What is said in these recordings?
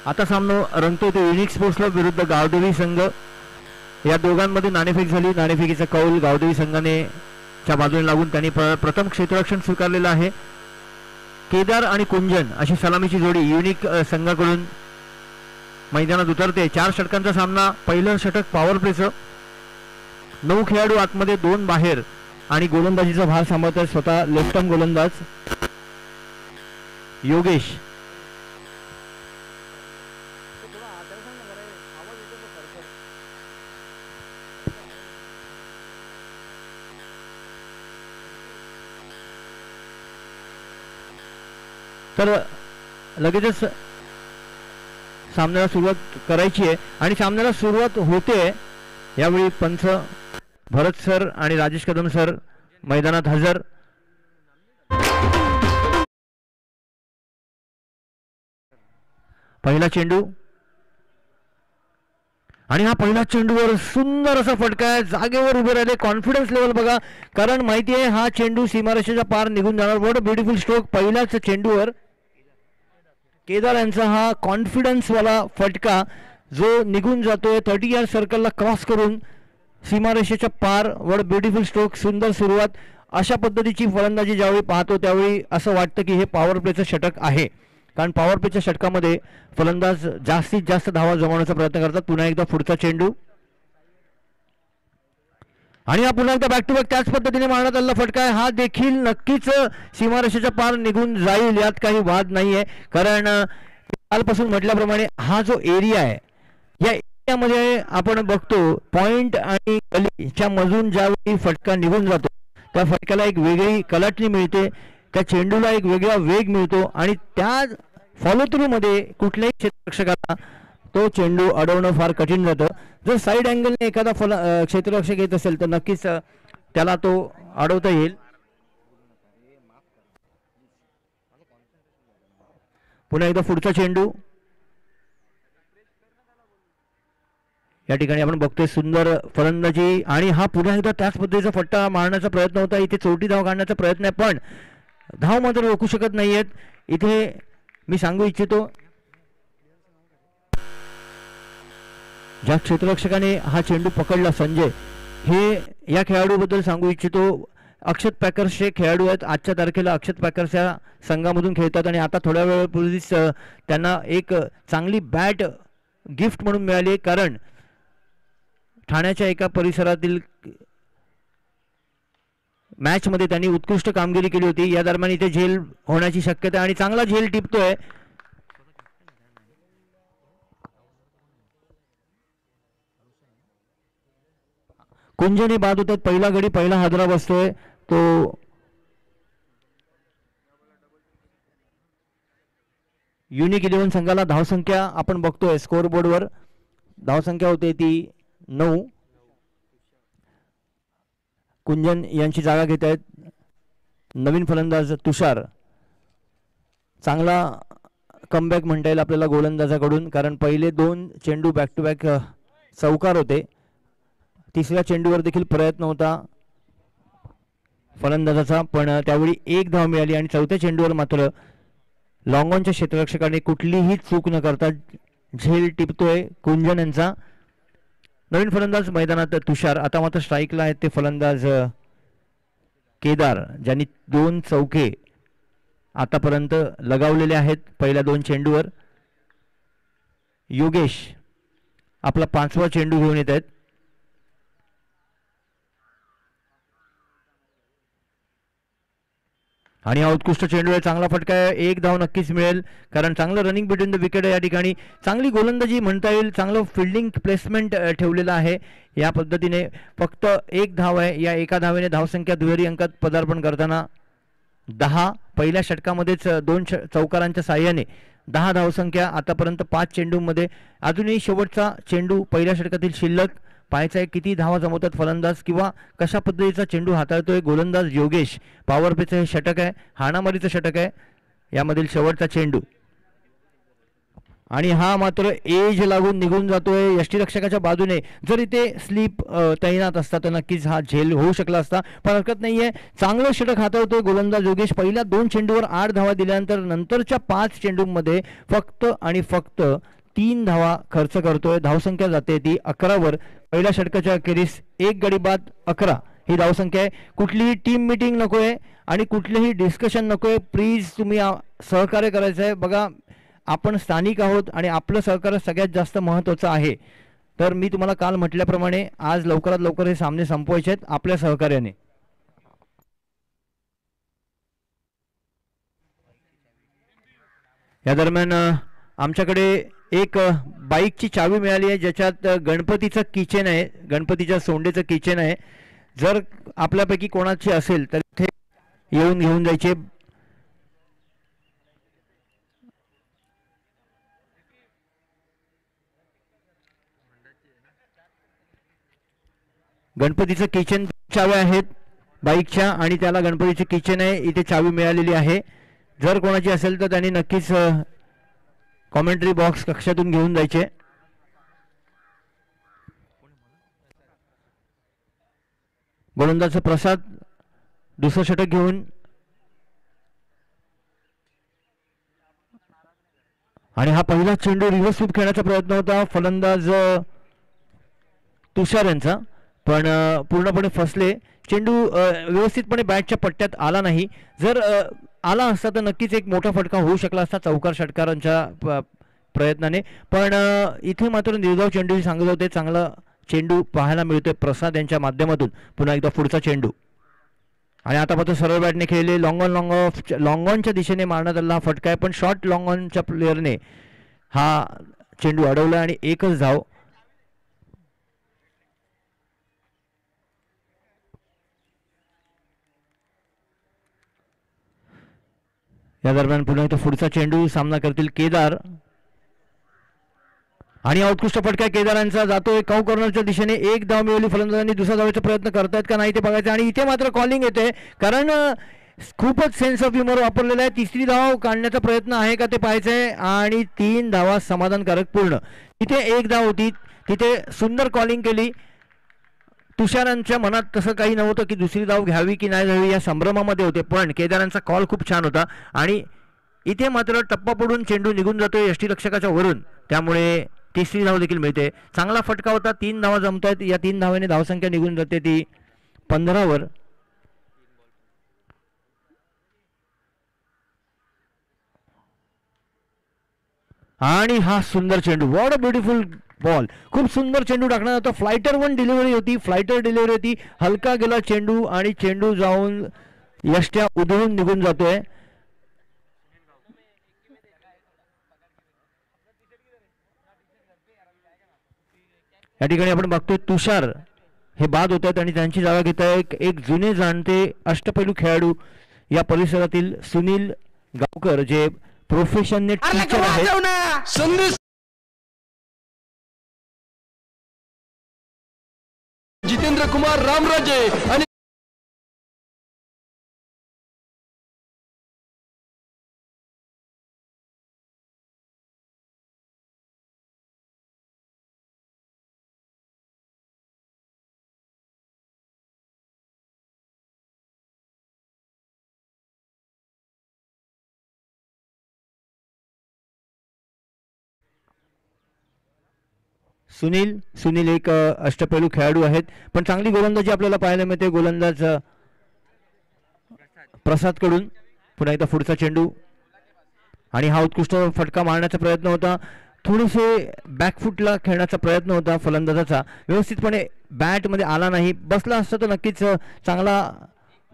आता सामना रंगतोय तो युनिक स्पोर्ट्स क्लब विरुद्ध गावदेवी संघ. या दोघांमध्ये नाणेफेक झाली. नाणेफेकीचा कौल गावदेवी संघाने च्या बाजूने लागून त्यांनी प्रथम क्षेत्ररक्षण स्वीकारलेलं आहे. केदार आणि कुंजन अशी सलामीची जोडी युनिक संघाकडून मैदानात उतरते. 4 षटकांचा सामना. पहिलं षटक पॉवर प्लेचं. 9 खेळाडू आतमध्ये 2 बाहेर आणि गोलंदाजीचा भार सांभाळतात स्वतः लेफ्ट आर्म गोलंदाज योगेश. तर लगेचच सामन्याला सुरुवात करायची आहे आणि सामन्याला सुरुवात होते. यावेळी पंच भरत सर आणि राजेश कदम सर मैदानात हजर. पहिला चेंडू आणि हा पहिला चेंडूवर सुंदर असा फटका आहे. जागेवर उभे राहिले. कॉन्फिडन्स लेवल बघा, कारण माहिती आहे हा चेंडू सीमारेषेच्या पार निघून जाणार. What a beautiful stroke. पहिल्याच चेंडूवर केदार यांचा हा कॉन्फिडन्सवाला फटका जो निघून जातोय 30 यार्ड सर्कलला क्रॉस करून सीमारेषेच्या पार. What beautiful stroke. सुंदर सुरुवात. अशा पद्धतीची फलंदाजी ज्यावेळी पाहतो त्यावेळी असं वाटतं की हे पॉवर प्लेचं षटक आहे, कारण पॉवर प्लेच्या षटकामध्ये फलंदाज जास्तीत जास्त धावा जमवण्याचा प्रयत्न करतात. पुन्हा एकदा पुढचा चेंडू आणि हा पुन्हा एकदा बॅक टू बॅक त्याच पद्धतीने मारण्यात आलेला फटका आहे. हा देखील नक्कीच सीमारेषेच्या पार निघून जाईल, यात काही वाद नाही आहे. कारण कालपासून म्हटल्याप्रमाणे हा जो एरिया आहे या एरियामध्ये आपण बघतो पॉइंट आणि गलीच्या मधून ज्यावेळी फटका निघून जातो त्या फटक्याला एक वेगळी कलाटणी मिळते, त्या चेंडूला एक वेगळा वेग मिळतो आणि त्या फॉलो थ्रू मध्ये कुठल्याही क्षेत्ररक्षकाला तो चेंडू अडवणं फार कठीण जातं. जर साईड अँगलने एखादा क्षेत्ररक्षक येत असेल तर नक्कीच त्याला तो अडवता येईल. पुन्हा एकदा पुढचा चेंडू. या ठिकाणी आपण बघतोय सुंदर फलंदाजी आणि हा पुन्हा एकदा त्याच पद्धतीचा फट्टा मारण्याचा प्रयत्न होता. इथे चौथी धाव काढण्याचा प्रयत्न आहे पण धाव मात्र रोखू शकत नाहीयेत. इथे मी सांगू इच्छितो ज्या क्षेत्ररक्षकाने हा चेंडू पकडला संजय, हे या खेळाडूबद्दल सांगू इच्छितो. अक्षत पॅकर्सचे खेळाडू आहेत. आजच्या तारखेला अक्षत पॅकर्स या संघामधून खेळतात आणि आता थोड्या वेळापूर्वीच त्यांना एक चांगली बॅट गिफ्ट म्हणून मिळाली, कारण ठाण्याच्या एका परिसरातील मॅच मध्ये त्यांनी उत्कृष्ट कामगिरी केली होती. या दरम्यान इथे झेल होण्याची शक्यता आणि चांगला झेल टिपतोय. कुंजनी बाद होतात. पहिला गडी पहिला हादरा बसतोय तो युनिक 11 संघाला. धावसंख्या आपण बघतोय स्कोर बोर्डवर, धावसंख्या होते ती 9. कुंजन यांची जागा घेत आहेत नवीन फलंदाज तुषार. चांगला कमबॅक म्हणता येईल आपल्याला गोलंदाजाकडून, कारण पहिले 2 चेंडू बॅक टू बॅक चौकार होते. तिसऱ्या चेंडूवर देखील प्रयत्न होता फलंदाजाचा पण त्यावेळी 1 धाव मिळाली आणि चौथ्या चेंडूवर मात्र लॉंगॉनच्या क्षेत्ररक्षकाने कुठलीही चूक न करता झेल टिपतोय कुंजन यांचा. नवीन फलंदाज मैदानात तुषार. आता मात्र स्ट्राईकला आहेत ते फलंदाज केदार, ज्यांनी 2 चौके आतापर्यंत लगावलेले आहेत पहिल्या 2 चेंडूवर. योगेश आपला 5वा चेंडू घेऊन येत आहेत. आणि हा उत्कृष्ट चेंडू आहे. चांगला फटका आहे. 1 धाव नक्कीच मिळेल, कारण चांगलं रनिंग बिटवीन द विकेट आहे या ठिकाणी. चांगली गोलंदाजी म्हणता येईल, चांगलं फिल्डिंग प्लेसमेंट ठेवलेलं आहे. या पद्धतीने फक्त 1 धाव आहे. या एका धावेने धावसंख्या दुहेरी अंकात पदार्पण करताना 10. पहिल्या षटकामध्येच 2 चौकारांच्या साह्याने 10 धावसंख्या आतापर्यंत 5 चेंडूमध्ये. अजूनही शेवटचा चेंडू पहिल्या षटकातील शिल्लक पाहायचा आहे. किती धावा जमवतात फलंदाज किंवा कशा पद्धतीचा चेंडू हाताळतोय गोलंदाज योगेश. पॉवर प्लेचं हे षटक आहे, हाणामारीचं षटक आहे. यामधील शेवटचा चेंडू आणि हा मात्र एज लागून निघून जातोय यष्टीरक्षकाच्या बाजूने. जर इथे स्लीप तैनात असता तर नक्कीच हा झेल होऊ शकला असता, पण हरकत नाहीये. चांगलं षटक हाताळतोय गोलंदाज योगेश. पहिल्या 2 चेंडूवर 8 धावा दिल्यानंतर नंतरच्या 5 चेंडूंमध्ये फक्त आणि फक्त 3 धावा खर्च करतोय. धावसंख्या जाते ती 11वर. पहिल्या षटकाच्या अखेरीस 1 गडी बाद 11 ही धावसंख्या आहे. कुठलीही टीम मीटिंग नकोय आणि कुठलेही डिस्कशन नकोय. प्लीज तुम्ही सहकार्य करायचं आहे. बघा, आपण स्थानिक आहोत आणि आपलं सहकार्य सगळ्यात जास्त महत्त्वाचं आहे. तर मी तुम्हाला काल म्हटल्याप्रमाणे आज लवकरात लवकर हे सामने संपवायचे आहेत आपल्या सहकार्याने. या दरम्यान आमच्याकडे एक बाईकची चावी मिळाली आहे ज्याच्यात गणपतीचं किचन आहे, गणपतीच्या सोंडेचं किचन आहे. जर आपल्यापैकी कोणाची असेल तर इथे येऊन घेऊन जायचे. गणपतीचं किचन चाव्या आहेत बाईकच्या आणि त्याला गणपतीचे किचन आहे. इथे चावी मिळालेली आहे. जर कोणाची असेल तर त्यांनी नक्कीच कॉमेंट्री बॉक्स कक्षातून घेऊन जायचे. गोलंदाज प्रसाद दुसरं षटक घेऊन आणि हा पहिला चेंडू रिव्हर्स स्वीप खेळण्याचा प्रयत्न होता फलंदाज तुषार यांचा, पण पूर्णपणे फसले. चेंडू व्यवस्थितपणे बॅटच्या पट्ट्यात आला नाही. जर आला असता तर नक्कीच एक मोठा फटका होऊ शकला असता चौकार षटकारांच्या प्रयत्नाने. पण इथे मात्र निर्धाव चेंडू सांगत होते. चांगला चेंडू पाहायला मिळतोय प्रसाद यांच्या माध्यमातून. पुन्हा एकदा पुढचा चेंडू आणि आता मात्र सरळ बॅटने खेळले. लॉंग ऑनच्या दिशेने मारण्यात आला हा फटका आहे, पण शॉर्ट लॉंग ऑनच्या प्लेअरने हा चेंडू अडवला आणि एकच धाव. या दरम्यान पुन्हा एकदा पुढचा चेंडू सामना करतील केदार आणि उत्कृष्ट फटका केदारांचा जातोय काऊ कॉर्नरच्या दिशेने. एक धाव मिळवली फलंदाजांनी. दुसरा धावाचा प्रयत्न करतायत का नाही ते बघायचं. आणि इथे मात्र कॉलिंग येते कारण खूपच सेन्स ऑफ ह्युमर वापरलेला आहे. तिसरी धाव काढण्याचा प्रयत्न आहे का ते पाहायचंय आणि 3 धावा समाधानकारक पूर्ण. इथे एक धाव होती, तिथे सुंदर कॉलिंग केली. तुषारांच्या मनात तसं काही नव्हतं की दुसरी धाव घ्यावी की नाही घ्यावी, या संभ्रमामध्ये होते, पण केदारांचा कॉल खूप छान होता. आणि इथे मात्र टप्पा पडून चेंडू निघून जातोय यष्टीरक्षकाच्या वरून, त्यामुळे तिसरी धाव देखील मिळते. चांगला फटका होता. 3 धावा जमतायत. या 3 धावाने धावसंख्या निघून जाते ती 15वर. आणि हा सुंदर चेंडू, व्हॉट अ ब्युटिफुल बॉल. खूप सुंदर चेंडू टाकण्यात होता. फ्लायटर 1 डिलिव्हरी होती, फ्लायटर डिलिव्हरी होती. हलका गेला चेंडू आणि चेंडू जाऊन यष्ट्या उधळून निघून जातोय. या ठिकाणी आपण बघतोय तुषार हे बाद होत आहेत आणि त्यांची जागा घेत आहे एक जुने जाणते अष्टपैलू खेळाडू या परिसरातील सुनील गावकर, जे प्रोफेशनने टीचर आहेत. जितेंद्र कुमार रामराजे आणि सुनील एक अष्टपैलू खेळाडू आहेत, पण चांगली गोलंदाजी आपल्याला पाहायला मिळते गोलंदाज प्रसाद कडून. पुन्हा एकदा पुढचा चेंडू आणि हा उत्कृष्ट फटका मारण्याचा प्रयत्न होता. थोडेसे बॅकफुटला खेळण्याचा प्रयत्न होता फलंदाजाचा, व्यवस्थितपणे बॅटमध्ये आला नाही. बसला असता तर नक्कीच चांगला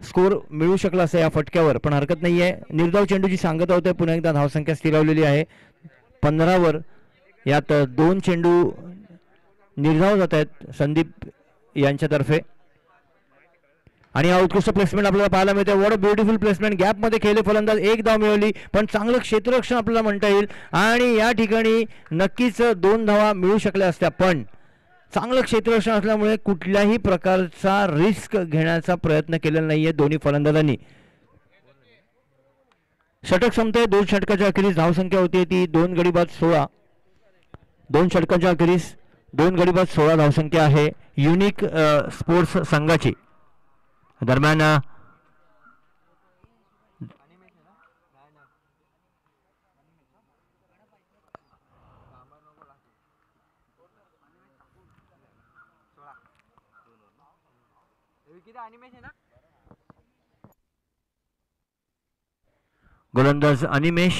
स्कोर मिळू शकला असं या फटक्यावर, पण हरकत नाही आहे. निर्धाव चेंडूची सांगता होते. पुन्हा एकदा धावसंख्या स्थिरावलेली आहे 15वर. यात 2 चेंडू निर्धाव जात आहेत संदीप यांच्यातर्फे. आणि हा उत्कृष्ट प्लेसमेंट आपल्याला पाहायला मिळते. What a beautiful placement. गॅपमध्ये खेळले फलंदाज. 1 धाव मिळवली, पण चांगलं क्षेत्ररक्षण आपल्याला म्हणता येईल. आणि या ठिकाणी नक्कीच 2 धावा मिळू शकल्या असत्या, पण चांगलं क्षेत्ररक्षण असल्यामुळे कुठल्याही प्रकारचा रिस्क घेण्याचा प्रयत्न केलेला नाहीये दोन्ही फलंदाजांनी. षटक संपते. 2 षटकाच्या अखेरीस धावसंख्या होती ती 2 गडी बाद 16. 2 षटकांच्या अखेरीस 2 गडी बाद 16 धावसंख्या आहे युनिक स्पोर्ट्स संघाची. दरम्यान गोलंदाज अनिमेश,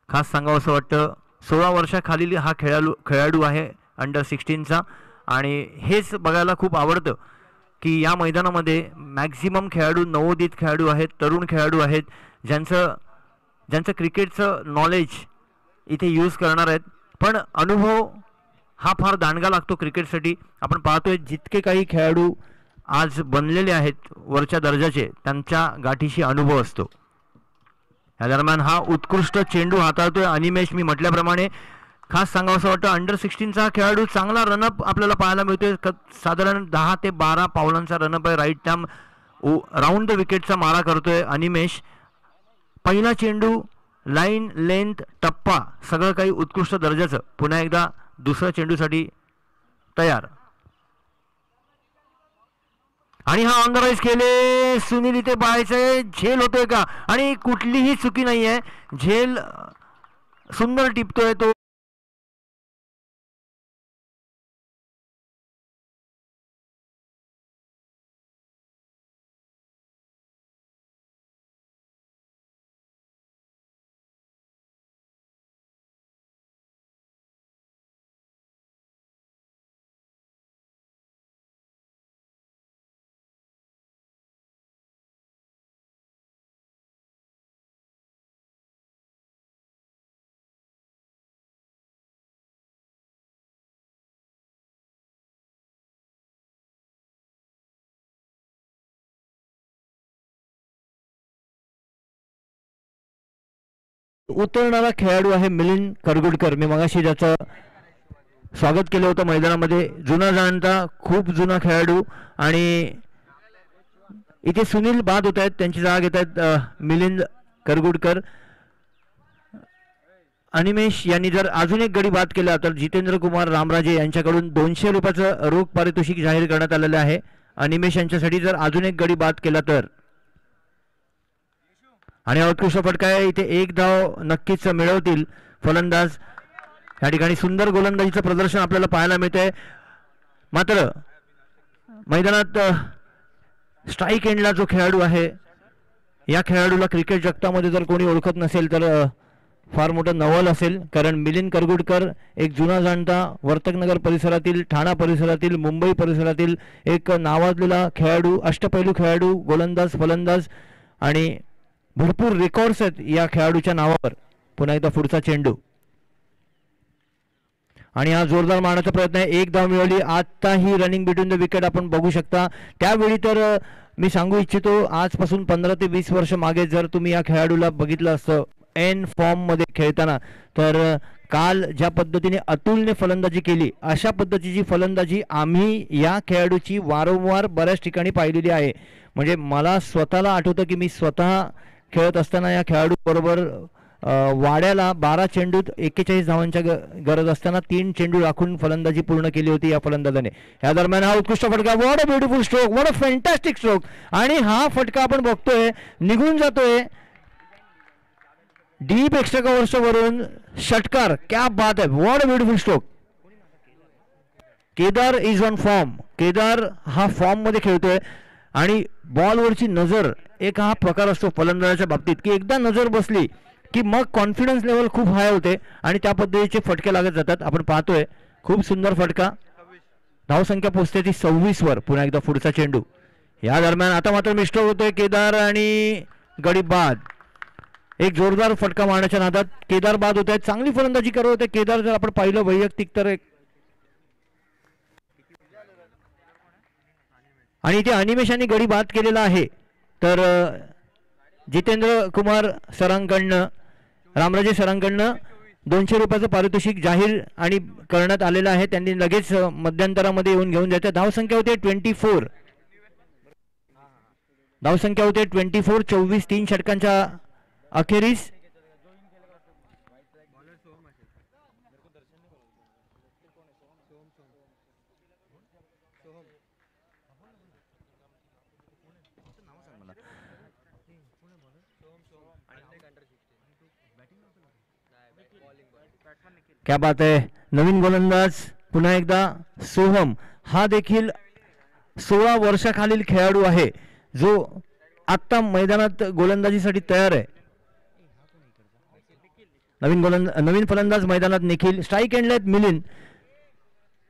खास सांगावं असं वाटतं 16 वर्षाखालील हा खेळाडू आहे अंडर 16चा. आणि हेच बघायला खूप आवडतं की या मैदानामध्ये मॅक्झिमम खेळाडू नवोदित खेळाडू आहेत, तरुण खेळाडू आहेत, ज्यांचं क्रिकेटचं नॉलेज इथे यूज करणार आहेत. पण अनुभव हा फार दांडगा लागतो क्रिकेटसाठी. आपण पाहतोय जितके काही खेळाडू आज बनलेले आहेत वरच्या दर्जाचे, त्यांच्या गाठीशी अनुभव असतो. या दरम्यान हा उत्कृष्ट चेंडू हाताळतोय अनिमेश. मी म्हटल्याप्रमाणे खास सांगावं असं वाटतं अंडर 16चा खेळाडू चांगला रनअप आपल्याला पाहायला मिळतोय. साधारण 10 ते 12 पावलांचा रनअप आहे. राईट टर्म राऊंड द विकेटचा मारा करतोय अनिमेश. पहिला चेंडू, लाईन, लेंथ, टप्पा सगळं काही उत्कृष्ट दर्जाचं. पुन्हा एकदा दुसऱ्या चेंडूसाठी तयार. आणि हा ऑन द राईज केले. सुनील इथे पाहायचंय झेल होतोय का, आणि कुठलीही चुकी नाहीये. झेल सुंदर टिपतोय तो. उतरणारा खेळाडू आहे मिलिंद करगुडकर. मी मगाशी ज्याचं स्वागत केलं होतं मैदानामध्ये, जुना जाणता खूप जुना खेळाडू. आणि इथे सुनील बाद होत आहेत, त्यांची जागा घेत आहेत मिलिंद करगुडकर. अनिमेश यांनी जर अजून एक गडी बाद केला तर जितेंद्र कुमार रामराजे यांच्याकडून 200 रुपयाचं रोख पारितोषिक जाहीर करण्यात आलेलं आहे अनिमेश यांच्यासाठी जर अजून एक गडी बाद केला तर. आणि उत्कृष्ट फटका आहे. इथे एक धाव नक्कीच मिळवतील फलंदाज. या ठिकाणी सुंदर गोलंदाजीचं प्रदर्शन आपल्याला पाहायला मिळतंय. मात्र मैदानात स्ट्राईक एंडला जो खेळाडू आहे, या खेळाडूला क्रिकेट जगतामध्ये जर कोणी ओळखत नसेल तर फार मोठं नवल असेल. कारण मिलिंद करगुडकर एक जुना जाणता वर्तकनगर परिसरातील, ठाणा परिसरातील, मुंबई परिसरातील एक नावाजलेला खेळाडू, अष्टपैलू खेळाडू, गोलंदाज, फलंदाज, आणि भरपूर रेकॉर्ड्स आहेत या खेळाडूच्या नावावर. पुन्हा एकदा पुढचा चेंडू, आणि हा जोरदार मारण्याचा प्रयत्न आहे. एक धाव मिळवली. आता ही रनिंग बिटवीन द विकेट आपण बघू शकता. त्यावेळी तर मी सांगू इच्छितो, आजपासून 15 ते 20 वर्ष मागे जर तुम्ही या खेळाडूला बघितलं असतं एन फॉर्म मध्ये खेळताना, तर काल ज्या पद्धतीने अतुलने फलंदाजी केली, अशा पद्धतीची फलंदाजी आम्ही या खेळाडूची वारंवार बऱ्याच ठिकाणी पाहिलेली आहे. म्हणजे मला स्वतःला आठवतं की मी स्वतः खेळत असताना या खेळाडू बरोबर वाड्याला 12 चेंडूत 41 धावांच्या गरज असताना 3 चेंडू राखून फलंदाजी पूर्ण केली होती या फलंदाजाने. या दरम्यान हा उत्कृष्ट फटका, what a beautiful stroke, what a fantastic stroke. आणि हा फटका आपण बघतोय निघून जातोय डीप एक्स्ट्रा कव्हर्स वरून. षटकार, क्या बात आहे, what a beautiful stroke. Kedar is on form. Kedar हा फॉर्म मध्ये खेळतोय. आणि बॉलवरची नजर एक हा प्रकार असतो फलंदाजाच्या बाबतीत की एकदा नजर बसली की मग कॉन्फिडन्स लेवल खूप हाय होते आणि त्या पद्धतीचे फटके लागत जातात. आपण पाहतोय खूप सुंदर फटका. धावसंख्या पोहोचते ती 26 वर. पुन्हा एकदा पुढचा चेंडू. या दरम्यान आता मात्र मिस्टर होतोय केदार आणि गडी बाद. एक जोरदार फटका मारण्याच्या नादात केदार बाद होत आहेत. चांगली फलंदाजी करत होते केदार जर आपण पाहिलं वैयक्तिक तर. आणि इथे अनिमेशांनी गडी बाद केलेला आहे. तर जितेंद्र कुमार सरांकडनं, रामराजे सरांकडनं 200 रुपयाचं पारितोषिक जाहीर आणि करण्यात आलेलं आहे. त्यांनी लगेच मध्यंतरामध्ये येऊन घेऊन जायचं. धावसंख्या होते 24. धावसंख्या होते 24. 24 3 षटकांच्या अखेरीस क्या बात आहे. नवीन गोलंदाज पुन्हा एकदा सोहम, हा देखील 16 वर्षाखालील खेळाडू आहे जो आत्ता मैदानात गोलंदाजीसाठी तयार आहे. नवीन फलंदाज मैदानात निखिल. स्ट्राईक एंडला मिलिंद.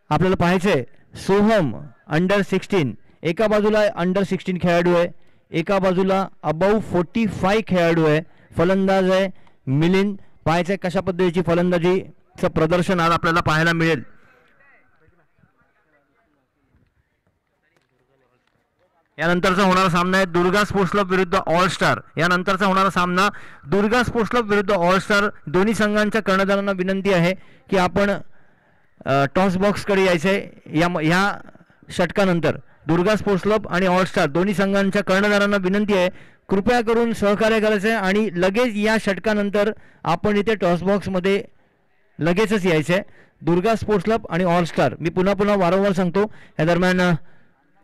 आपल्याला पाहायचंय सोहम अंडर 16, एका बाजूला अंडर 16 खेळाडू आहे, एका बाजूला अबाऊ 45 खेळाडू आहे. फलंदाज आहे मिलिंद. पाहायचंय कशा पद्धतीची फलंदाजीचं प्रदर्शन आज आपल्याला पाहायला मिळेल. यानंतरचा होणारा सामना आहे दुर्गा स्पोर्ट्स क्लब विरुद्ध ऑल स्टार. यानंतरचा होणारा सामना दुर्गा स्पोर्ट्स क्लब विरुद्ध ऑल स्टार. दोन्ही संघांच्या कर्णधारांना विनंती आहे की आपण टॉस बॉक्सकडे यायचंय. या षटकानंतर दुर्गा स्पोर्ट्स क्लब आणि ऑल स्टार दोन्ही संघांच्या कर्णधारांना विनंती आहे कृपया करून सहकार्य करायचं आहे आणि लगेच या षटकानंतर आपण इथे टॉस बॉक्समध्ये लगेचच यायचं आहे. दुर्गा स्पोर्ट्स क्लब आणि ऑल स्टार. मी पुन्हा वारंवार सांगतो. या दरम्यान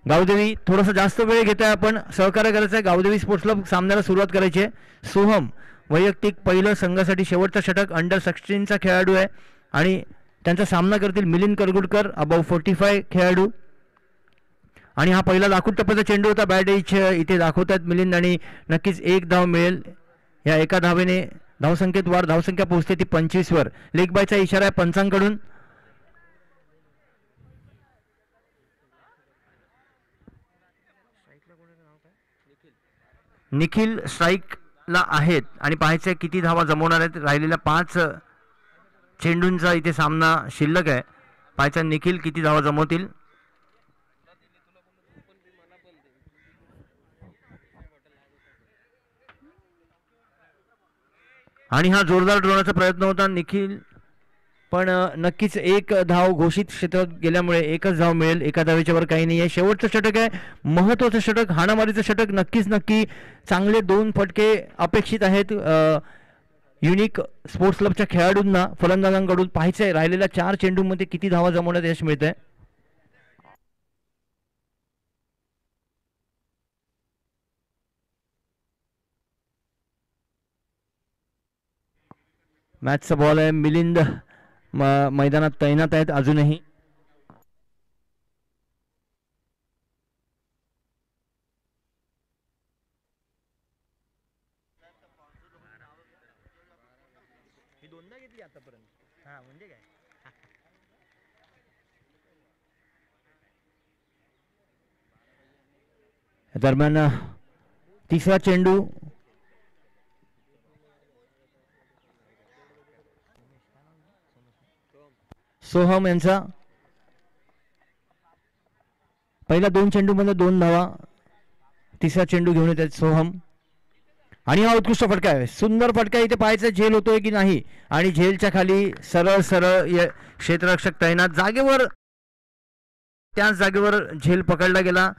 गावदेवी थोडासा जास्त वेळ घेत आहे. आपण सहकार्य करायचं आहे. गावदेवी स्पोर्ट्स क्लब सामन्याला सुरुवात करायची आहे. सोहम वैयक्तिक पहिलं संघासाठी शेवटचा षटक अंडर 16चा खेळाडू आहे आणि त्यांचा सामना करतील मिलिंद करगुडकर अबाऊ 45 खेळाडू. आणि हा पहिला दाखवून टप्प्याचा चेंडू होता. बॅट एच इथे दाखवतात मिलिंद आणि नक्कीच एक धाव मिळेल. या एका धावेने धावसंख्येत वाढ. धावसंख्या पोहोचते ती 25 वर. लेग बायचा इशारा आहे पंचांकडून. निखिल स्ट्राईकला आहेत आणि पाहायचंय किती धावा जमवणार आहेत. राहिलेल्या 5 चेंडूंचा इथे सामना शिल्लक आहे. पाहायचा निखिल किती धावा जमवतील. आणि हा जोरदार ठरवण्याचा प्रयत्न होता निखिल, पण नक्कीच एक धाव घोषित क्षेत्रात गेल्यामुळे एकच धाव मिळेल. एका धावेच्या वर काही नाही आहे. शेवटचं षटक आहे, महत्त्वाचं षटक, हाणामारीचं षटक. नक्की चांगले 2 फटके अपेक्षित आहेत युनिक स्पोर्ट्स क्लबच्या खेळाडूंना. फलंदाजांकडून पाहायचं आहे राहिलेल्या 4 चेंडूंमध्ये किती धावा जमवण्यात यश मिळतंय. मॅचचा बॉल आहे. मिलिंद मैदानात तैनात आहेत अजूनही. दरम्यान तिसरा चेंडू सोहम यांचा. पहिल्या 2 चेंडूमध्ये 2 धावा. तिसरा चेंडू घेऊन येतात सोहम आणि हा उत्कृष्ट फटका आहे. सुंदर फटका. इथे पाहायचं झेल होतोय की नाही आणि झेलच्या खाली सरळ क्षेत्ररक्षक तैनात. जागेवर त्याच जागेवर झेल पकडला गेला.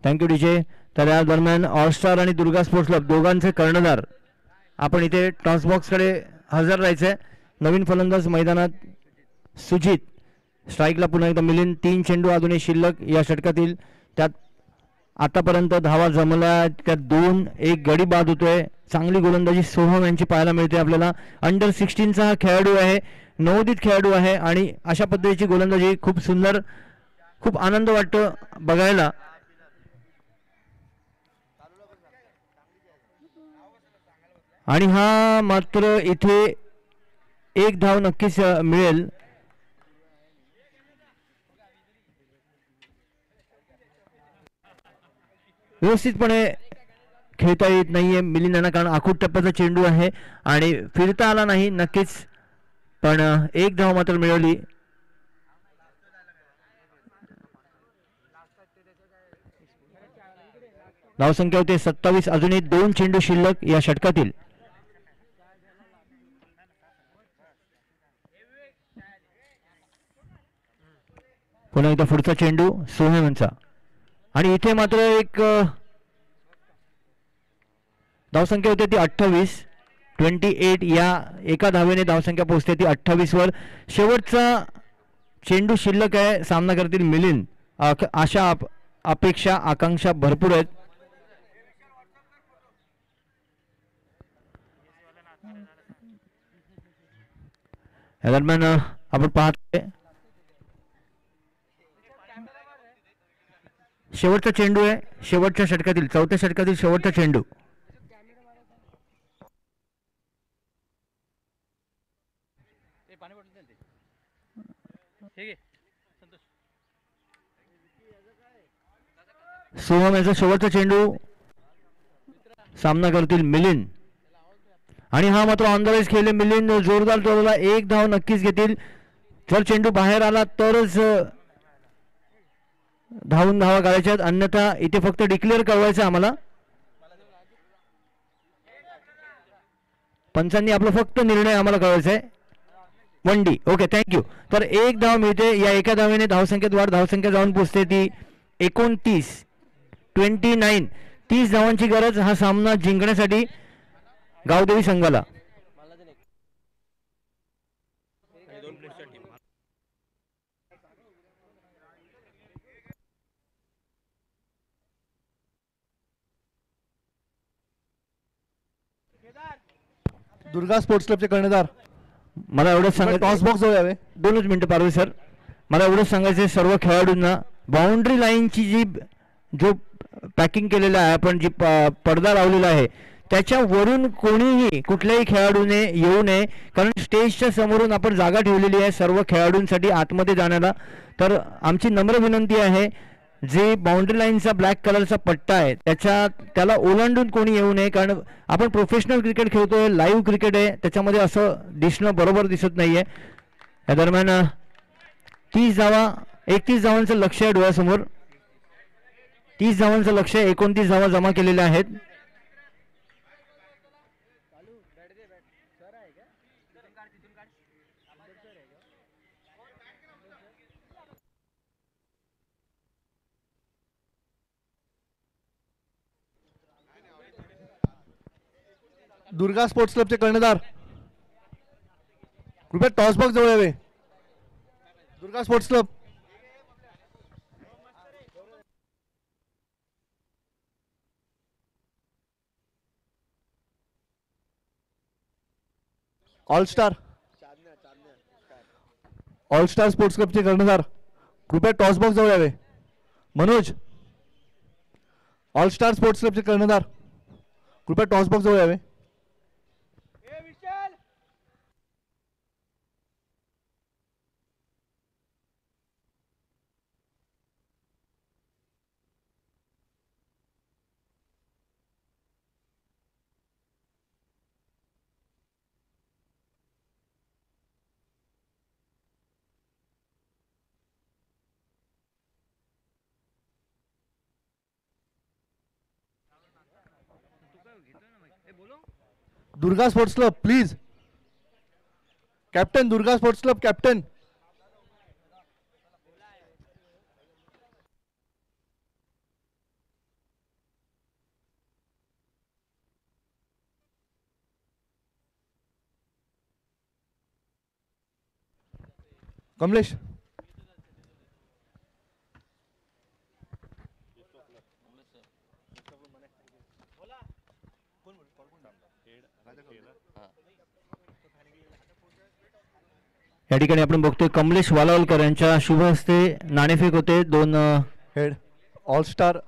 Thank you DJ. तर या दरम्यान ऑल स्टार आणि दुर्गा स्पोर्ट्स क्लब दोघांचे कर्णधार आपण इथे टॉस बॉक्सकडे हजर राहायचं आहे. नवीन फलंदाज मैदानात सुजित. स्ट्राईकला पुन्हा एकदा मिलिंद. 3 चेंडू अजूनही शिल्लक या षटकातील. त्यात आतापर्यंत धावा जमल्या त्यात 2. एक गडी बाद होतोय. चांगली गोलंदाजी सोहम यांची पाहायला मिळते आपल्याला. अंडर 16चा हा खेळाडू आहे, नवोदित खेळाडू आहे आणि अशा पद्धतीची गोलंदाजी खूप सुंदर, खूप आनंद वाटतो बघायला. आणि हा मात्र इथे एक धाव नक्कीच मिळेल. व्यवस्थितपणे खेळता येत नाहीये मिलिंदांना, कारण आखूड टप्प्याचा चेंडू आहे आणि फिरता आला नाही नक्कीच, पण एक धाव मात्र मिळवली. धावसंख्या होते 27. अजूनही 2 चेंडू शिल्लक या षटकातील. पुन्हा एकदा पुढचा चेंडू सोहेमचा आणि इथे मात्र एक धावसंख्या होते ती 28. 28 या एका धावेने धावसंख्या पोहोचते ती 28 वर. शेवटचा चेंडू शिल्लक आहे. सामना करतील मिलिंद. आशा अपेक्षा आकांक्षा भरपूर आहेत. या दरम्यान आपण पाहतोय शेवटचा चेंडू आहे. शेवटच्या षटकातील 4थ्या षटकातील शेवटचा चेंडू. सोहम याचा शेवटचा चेंडू. सामना करतील मिलिंद आणि हा मात्र ऑन द रेस खेळले मिलिंद. जोरदार जोरला 1 धाव नक्कीच घेतील. जर चेंडू बाहेर आला तरच धावा काढायच्या आहेत, अन्यथा इथे फक्त डिक्लेअर कळवायचं आम्हाला. पंचांनी आपला फक्त निर्णय आम्हाला कळवायचा आहे. 1D. Okay, thank you. तर 1 धाव मिळते. या एका धावेने धावसंख्येत वाढ. धावसंख्या जाऊन पोचते ती 29. 29. 30 धावांची गरज हा सामना जिंकण्यासाठी गावदेवी संघाला. दुर्गा स्पोर्ट्स क्लबचे कर्णधार मला एवढंच सांगायचं. टॉस बॉक्स जवळ यावे. 2च मिनिटं पारवे सर. मला एवढंच सांगायचं सर्व खेळाडूंना बाउंड्री लाईनची जी जो पॅकिंग केलेलं आहे आपण, जी पडदा लावलेला आहे त्याच्यावरून कोणीही कुठल्याही खेळाडूने येऊ नये, कारण स्टेजच्या समोरून आपण जागा ठेवलेली आहे सर्व खेळाडूंसाठी आतमध्ये जाण्याला. तर आमची नम्र विनंती आहे, जे बाउंड्री लाईनचा ब्लॅक कलरचा पट्टा आहे त्याला ओलांडून कोणी येऊ नये, कारण आपण प्रोफेशनल क्रिकेट खेळतोय, लाईव्ह क्रिकेट आहे, त्याच्यामध्ये असं दिसणं बरोबर दिसत नाहीये. या दरम्यान 30 धावा, 31 धावांचं लक्ष आहे डोळ्यासमोर. 30 धावांचं लक्ष, 29 धावा जमा केलेल्या आहेत. दुर्गा स्पोर्ट्स क्लबचे कर्णधार कृपया टॉस बॉक्स जवळ यावे. Durga sports club. All star sports क्लबचे कर्णधार कृपया टॉस बॉक्स जवळ यावे. मनोज. ऑल स्टार स्पोर्ट्स क्लबचे कर्णधार कृपया टॉस बॉक्स जवळ यावे. Durga sports club please. Captain, Durga sports club captain. Kamlesh. या ठिकाणी आपण बघतोय कमलेश वालावलकर यांच्या शुभ हस्ते नाणेफेक होते. 2 हेड ऑल स्टार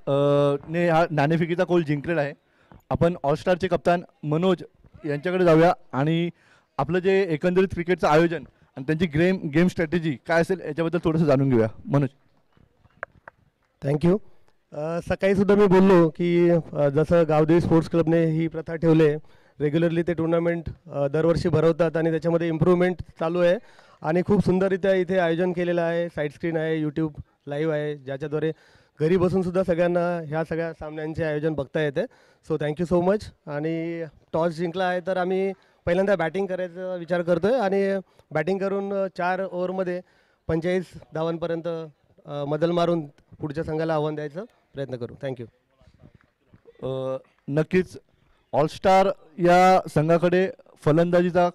ने हा नाणेफेकीचा कोल जिंकलेला आहे. आपण ऑल स्टारचे कप्तान मनोज यांच्याकडे जाऊया आणि आपलं जे एकंदरीत क्रिकेटचं आयोजन आणि त्यांची गेम स्ट्रॅटेजी काय असेल याच्याबद्दल थोडंसं जाणून घेऊया. मनोज. थँक्यू. सकाळी सुद्धा मी बोललो की जसं गावदेवी स्पोर्ट्स क्लबने ही प्रथा ठेवली आहे, रेग्युलरली ते टुर्नामेंट दरवर्षी भरवतात आणि त्याच्यामध्ये इम्प्रूव्हमेंट चालू आहे आणि खूप सुंदररित्या इथे आयोजन केलेलं आहे. साईड स्क्रीन आहे, यूट्यूब लाईव्ह आहे, ज्याच्याद्वारे घरी बसून सुद्धा सगळ्यांना ह्या सगळ्या सामन्यांचे आयोजन बघता येते. So thank you so much. आणि टॉस जिंकला आहे तर आम्ही पहिल्यांदा बॅटिंग करायचा विचार करतो आहे आणि बॅटिंग करून 4 ओव्हरमध्ये 45 धावांपर्यंत मदल मारून पुढच्या संघाला आव्हान द्यायचा प्रयत्न करू. थँक्यू. नक्कीच ऑलस्टार या संघाकडे फलंदाजीचा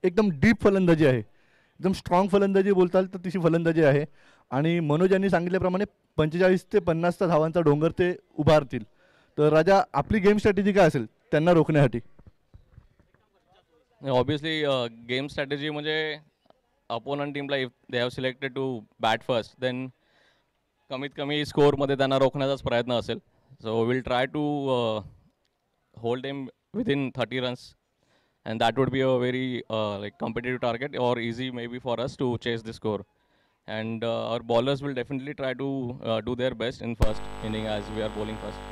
एकदम डीप फलंदाजी आहे, एकदम स्ट्रॉंग फलंदाजी बोलताल तर तशी फलंदाजी आहे. आणि मनोज यांनी सांगितल्याप्रमाणे 45 ते 50 धावांचा डोंगर ते उभारतील. तर राजा, आपली गेम स्ट्रॅटेजी काय असेल त्यांना रोखण्यासाठी? ऑब्वियसली गेम स्ट्रॅटेजी म्हणजे अपोनंट टीमला if they have selected to bat first then कमीत कमी स्कोअरमध्ये त्यांना रोखण्याचाच प्रयत्न असेल. So will try to hold them within 30 runs and that would be a very like competitive target or easy maybe for us to chase the score. And our bowlers will definitely try to do their best in first inning as we are bowling first.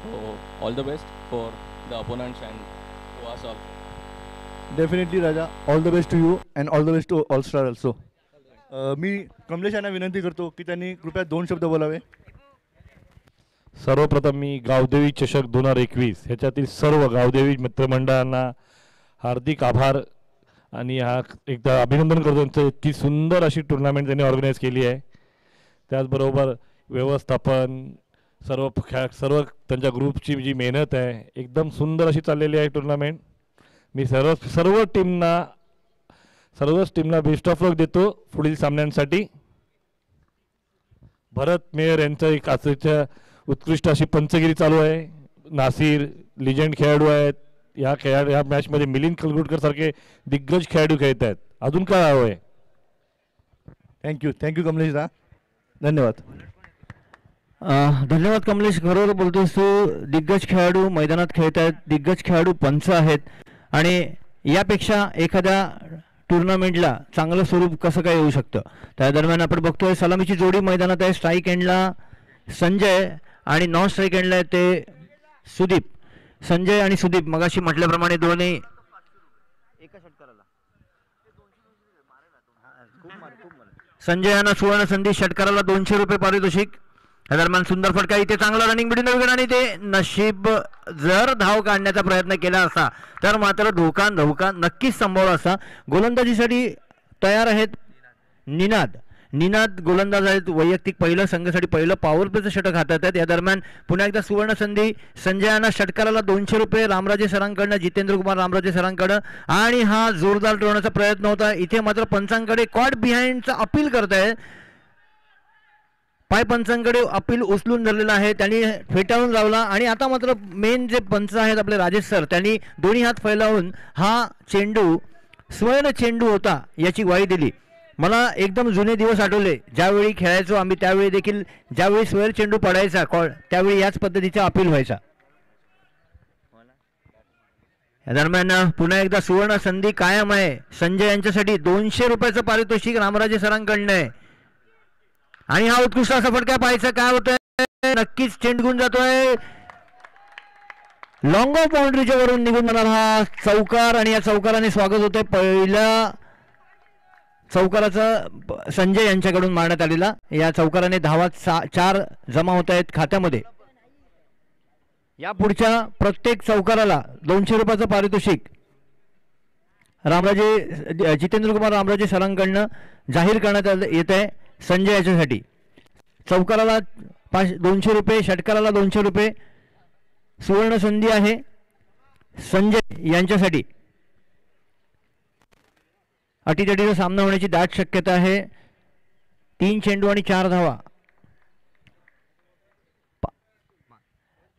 So all the best for the opponents and to us all. Definitely Raja, all the best to you and all the best to all star also. मी कमलेश यांना विनंती करतो की त्यांनी कृपया 2 शब्द बोलावे. सर्वप्रथम मी गावदेवी चषक 2021 ह्याच्यातील सर्व गावदेवी मित्रमंडळांना हार्दिक आभार आणि हा एकदा अभिनंदन करतो. त्यांचं इतकी सुंदर अशी टुर्नामेंट त्यांनी ऑर्गनाईज केली आहे. त्याचबरोबर व्यवस्थापन सर्व त्यांच्या ग्रुपची जी मेहनत आहे एकदम सुंदर अशी चाललेली आहे टुर्नामेंट. मी सर्वच टीमला बेस्ट ऑफ लक देतो पुढील सामन्यांसाठी. भरत मेयर यांचं एक आजच्या उत्कृष्ट अशी पंचगिरी चालू आहे. नासिर लिजेंड खेळाडू आहेत. या मॅचमध्ये मिलिंद कलगुटकर सारखे दिग्गज खेळाडू खेळत आहेत. अजून काय हवं आहे? थँक्यू कमलेश दा, धन्यवाद. धन्यवाद कमलेश. बरोबर बोलतोस तू. दिग्गज खेळाडू मैदानात खेळत आहेत, दिग्गज खेळाडू पंच आहेत आणि यापेक्षा एखाद्या टुर्नामेंटला चांगलं स्वरूप कसं काय येऊ शकतं. त्या दरम्यान आपण बघतोय सलामीची जोडी मैदानात आहे. स्ट्राईक एंडला संजय आणि नॉन स्ट्राईक एंडला ते सुदीप. संजय आणि सुदीप मगाशी म्हटल्याप्रमाणे दोन्ही एका षटकाराला. संजय यांना सुवर्ण संधी. षटकाराला 200 रुपये पारितोषिक. या दरम्यान सुंदर फटका. इथे चांगला रनिंग बिडिंग विकेट आणि ते नशीब जर धाव काढण्याचा प्रयत्न केला असता तर मात्र धोका नक्कीच संभवला असता. गोलंदाजीसाठी तयार आहेत निनाद गोलंदाज आहेत. वैयक्तिक पहिलं संघासाठी पहिलं पॉवर प्लेचं षटक हातात आहेत. या दरम्यान पुन्हा एकदा सुवर्ण संधी. संजयाना षटकाराला 200 रुपये रामराजे सरांकडनं, जितेंद्र कुमार रामराजे सरांकडं. आणि हा जोरदार ठेवण्याचा प्रयत्न होता. इथे मात्र पंचांकडे कॉट बिहाइंडचा अपील करताय. पाय पंचांकडे अपील उचलून धरलेलं आहे. त्यांनी फेटाळून लावला आणि आता मात्र मेन जे पंच आहेत आपले राजेश सर त्यांनी दोन्ही हात फैलावून हा चेंडू स्वर्ण चेंडू होता याची ग्वाही दिली. मला एकदम जुने दिवस आठवले. ज्यावेळी खेळायचो आम्ही त्यावेळी देखील ज्यावेळी स्वर्ण चेंडू पडायचा त्यावेळी याच पद्धतीचा अपील व्हायचा. या दरम्यान पुन्हा एकदा सुवर्ण संधी कायम आहे संजय यांच्यासाठी. 200 रुपयाचं पारितोषिक रामराजे सरांकडनं आहे. आणि हा उत्कृष्ट असा फटका पाहायचा काय होतोय. नक्कीच चेंडू घेऊन जातोय. लॉंग ऑफ बाउंड्रीच्या वरून निघून जाणार हा चौकार आणि या चौकाराने स्वागत होतंय. पहिल्या चौकाराचा संजय यांच्याकडून मारण्यात आलेला. या चौकाराने धावा 4 जमा होत आहेत खात्यामध्ये. या पुढच्या प्रत्येक चौकाराला 200 रुपयाचं पारितोषिक जितेंद्र कुमार रामराजे सरांकडनं जाहीर करण्यात येत आहे संजय याच्यासाठी. चौकाराला 200 रुपये, षटकाराला 200 रुपये सुवर्ण संधी आहे संजय यांच्यासाठी. अटीतटीचा सामना होण्याची दाट शक्यता आहे. 3 चेंडू आणि 4 धावा.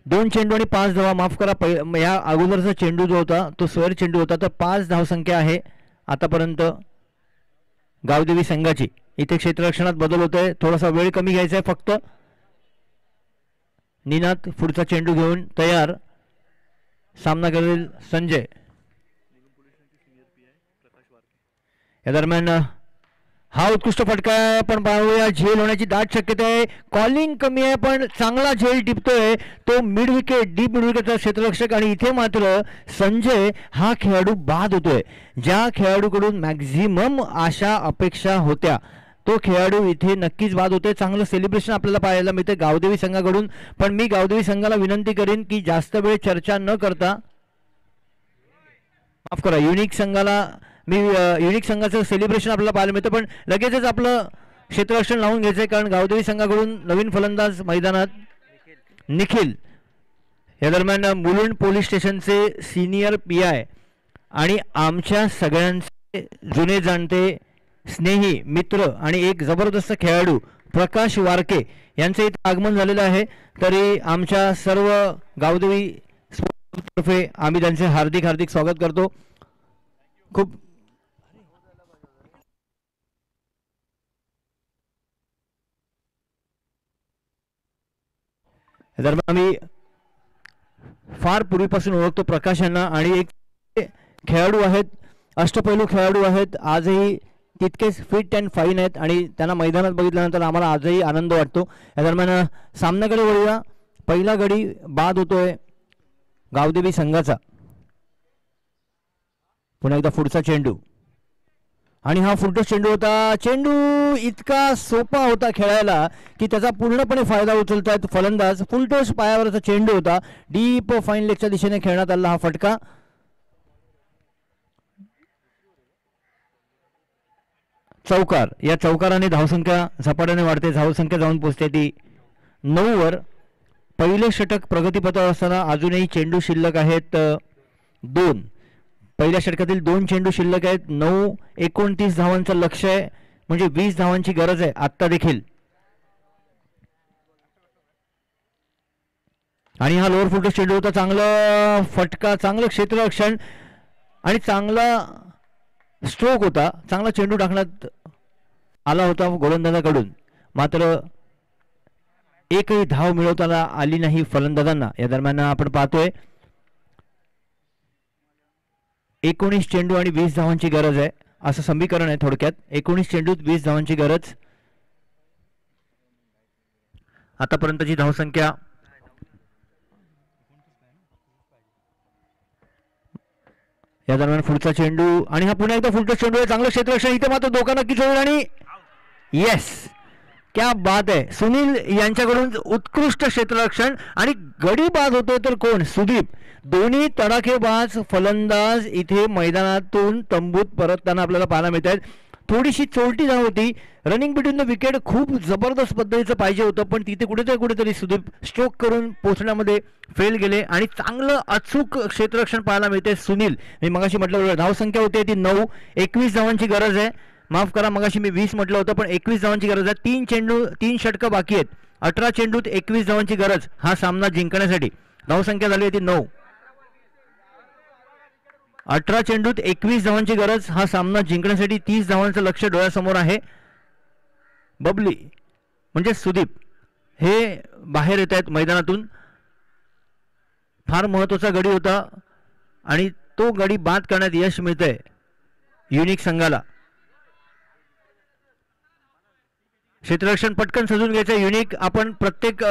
2 चेंडू आणि 5 धावा. माफ करा, या अगोदरचा चेंडू जो होता तो स्वर चेंडू होता. तर 5 धावसंख्या आहे आतापर्यंत गावदेवी संघाची. इथे क्षेत्ररक्षणात बदल होतोय. थोडासा वेळ कमी घ्यायचा आहे फक्त. निनाद पुढचा चेंडू घेऊन तयार. सामना करेल संजय. या दरम्यान हा उत्कृष्ट फटका आहे. पण पाहूया झेल होण्याची दाट शक्यता आहे. कॉलिंग कमी आहे पण चांगला झेल टिपतोय तो मिड विकेट, डीप मिड विकेटचा क्षेत्ररक्षक. आणि इथे मात्र संजय हा खेळाडू बाद होतोय. ज्या खेळाडूकडून मॅक्झिमम आशा अपेक्षा होत्या तो खेळाडू इथे नक्कीच बाद होतोय. चांगलं सेलिब्रेशन आपल्याला पाहायला मिळते गावदेवी संघाकडून. पण मी गावदेवी संघाला विनंती करेन की जास्त वेळ चर्चा न करता, माफ करा, युनिक संघाला मी युनिक संघाचं सेलिब्रेशन आपल्याला पाहायला मिळतं, पण लगेचच आपलं क्षेत्ररक्षण लावून घ्यायचं आहे. कारण गावदेवी संघाकडून नवीन फलंदाज मैदानात निखिल. या दरम्यान मुलुंड पोलीस स्टेशनचे सिनियर PI आणि आमच्या सगळ्यांचे जुने जाणते स्नेही मित्र आणि एक जबरदस्त खेळाडू प्रकाश वारके यांचं इथं आगमन झालेलं आहे. तरी आमच्या सर्व गावदेवी तर्फे आम्ही त्यांचे हार्दिक हार्दिक स्वागत करतो. खूप दरम्यान आम्ही फार पूर्वीपासून ओळखतो प्रकाश यांना आणि एक खेळाडू आहेत, अष्टपैलू खेळाडू आहेत, आजही तितकेच फिट अँड फाईन आहेत आणि त्यांना मैदानात बघितल्यानंतर आम्हाला आजही आनंद वाटतो. या दरम्यान सामन्याकडे वळूया. पहिला गडी बाद होतोय गावदेवी संघाचा. पुन्हा एकदा पुढचा चेंडू आणि हा फुलटोस चेंडू होता. चेंडू इतका सोपा होता खेळायला की त्याचा पूर्णपणे फायदा उचलतात फलंदाज. फुलटोस पायावरचा चेंडू होता. डीप फाईन लेगच्या दिशेने खेळण्यात आला हा फटका. चौकार. या चौकाराने धावसंख्या झपाट्याने वाढते. धावसंख्या जाऊन पोहोचते ती 9 वर. पहिले षटक प्रगतीपथावर असताना अजूनही चेंडू शिल्लक आहेत 2. पहिल्या षटकातील 2 चेंडू शिल्लक आहेत. 9-29 धावांचं लक्ष्य आहे, म्हणजे 20 धावांची गरज आहे आत्ता देखील. आणि हा लोअर फुलटोस चेंडू होता. चांगला फटका, चांगलं क्षेत्ररक्षण आणि चांगला स्ट्रोक होता. चांगला चेंडू टाकण्यात आला होता गोलंदाजाकडून, मात्र एकही धाव मिळवताना आली नाही फलंदाजांना. या दरम्यान आपण पाहतोय 19 चेंडू आणि 20 धावांची गरज आहे असं समीकरण आहे थोडक्यात. 19 चेंडूत 20 धावांची गरज. आतापर्यंतची धावसंख्या या दरम्यान पुढचा चेंडू आणि हा पुन्हा एकदा फुलटोस चेंडू आहे. चांगलं क्षेत्ररक्षण इथे मात्र धोका नक्कीच होईल आणि येस, क्या बात आहे. सुनील यांच्याकडून उत्कृष्ट क्षेत्ररक्षण आणि गडी बाद होतोय तर कोण? सुदीप. दोन्ही तडाखेबाज फलंदाज इथे मैदानातून तंबूत परतताना आपल्याला पाहायला मिळत आहेत. थोडीशी चोलटी धाव होती. रनिंग बिटवीन द विकेट खूप जबरदस्त पद्धतीचं पाहिजे होतं, पण तिथे कुठेतरी सुदीप स्ट्रोक करून पोहोचण्यामध्ये फेल गेले आणि चांगलं अचूक क्षेत्ररक्षण पाहायला मिळते सुनील. मी मगाशी म्हटलं धावसंख्या होते ती 9. 21 धावांची गरज आहे. माफ करा, मगाशी मी 20 म्हटलं होतं, पण 21 धावांची गरज आहे. 3 षटकं बाकी आहेत. 18 चेंडूत 21 धावांची गरज हा सामना जिंकण्यासाठी. धावसंख्या झाली होती 9. 18 चेंडूत 21 धावांची गरज हा सामना जिंकण्यासाठी. 30 धावांचं लक्ष डोळ्यासमोर आहे. बबली म्हणजे सुदीप हे बाहेर येत आहेत मैदानातून. फार महत्वाचा गडी होता आणि तो गडी बाद करण्यात यश मिळतंय युनिक संघाला. क्षेत्ररक्षण पटकन सजून घ्यायचं युनिक. आपण प्रत्येक